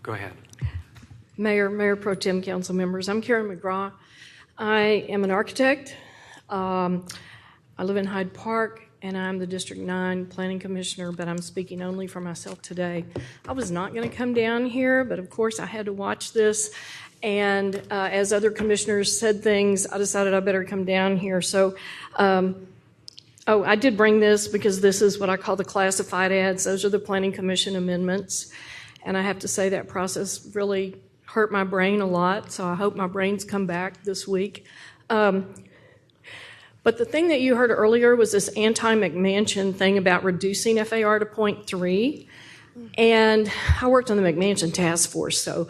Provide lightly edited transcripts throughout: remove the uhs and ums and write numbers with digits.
Go ahead. Mayor Pro Tem, council members, I'm Karen McGraw. I am an architect. I live in Hyde Park, and I'm the District 9 Planning Commissioner, but I'm speaking only for myself today. I was not going to come down here, but of course I had to watch this, and as other commissioners said things, I decided I better come down here. So, I did bring this because this is what I call the classified ads. Those are the Planning Commission amendments, and I have to say that process really hurt my brain a lot, so I hope my brains come back this week. But the thing that you heard earlier was this anti-McMansion thing about reducing FAR to 0.3. And I worked on the McMansion task force, so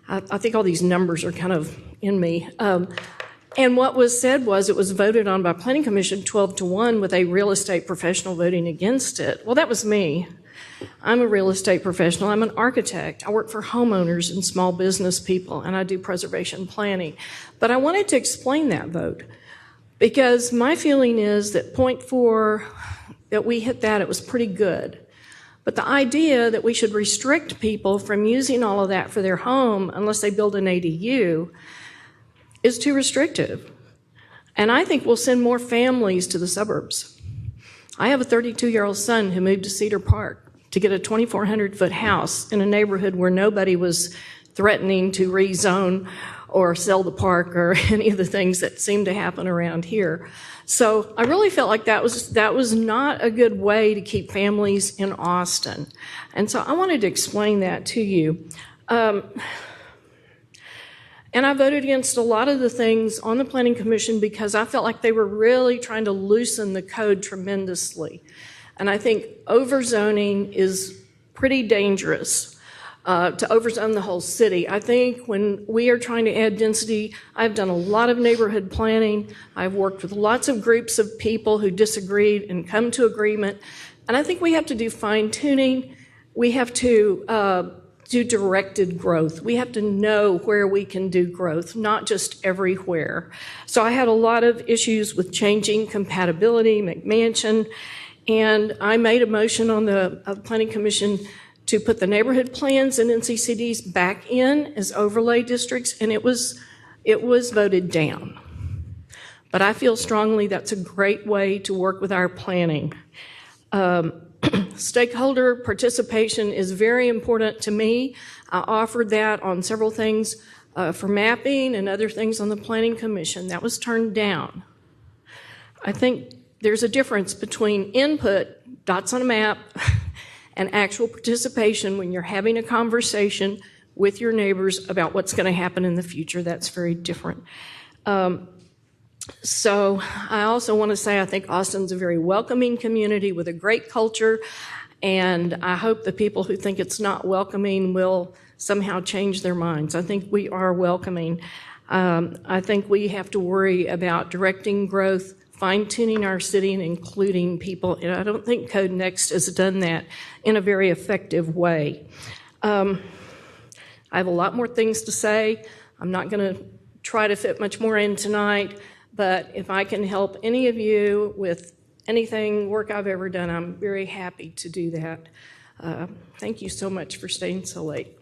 I think all these numbers are kind of in me. And what was said was it was voted on by Planning Commission 12-1 with a real estate professional voting against it. Well, that was me. I'm a real estate professional. I'm an architect. I work for homeowners and small business people, and I do preservation planning. But I wanted to explain that vote because my feeling is that 0.4, that we hit that, it was pretty good. But the idea that we should restrict people from using all of that for their home unless they build an ADU is too restrictive. And I think we'll send more families to the suburbs. I have a 32-year-old son who moved to Cedar Park to get a 2,400-foot house in a neighborhood where nobody was threatening to rezone or sell the park or any of the things that seem to happen around here. So I really felt like that was not a good way to keep families in Austin. And so I wanted to explain that to you. And I voted against a lot of the things on the Planning Commission because I felt like they were really trying to loosen the code tremendously. And I think overzoning is pretty dangerous to overzone the whole city. I think when we are trying to add density, I've done a lot of neighborhood planning. I've worked with lots of groups of people who disagreed and come to agreement. And I think we have to do fine-tuning. We have to do directed growth. We have to know where we can do growth, not just everywhere. So I had a lot of issues with changing compatibility, McMansion, and I made a motion on the Planning Commission to put the neighborhood plans and NCCDs back in as overlay districts, and it was voted down. But I feel strongly that's a great way to work with our planning. Stakeholder participation is very important to me. I offered that on several things for mapping and other things on the Planning Commission. That was turned down. I think there's a difference between input, dots on a map, and actual participation when you're having a conversation with your neighbors about what's going to happen in the future. That's very different. So I also want to say I think Austin's a very welcoming community with a great culture, and I hope the people who think it's not welcoming will somehow change their minds. I think we are welcoming. I think we have to worry about directing growth, fine-tuning our city, and including people. And I don't think CodeNext has done that in a very effective way. I have a lot more things to say. I'm not going to try to fit much more in tonight, but if I can help any of you with anything work I've ever done, I'm very happy to do that. Thank you so much for staying so late.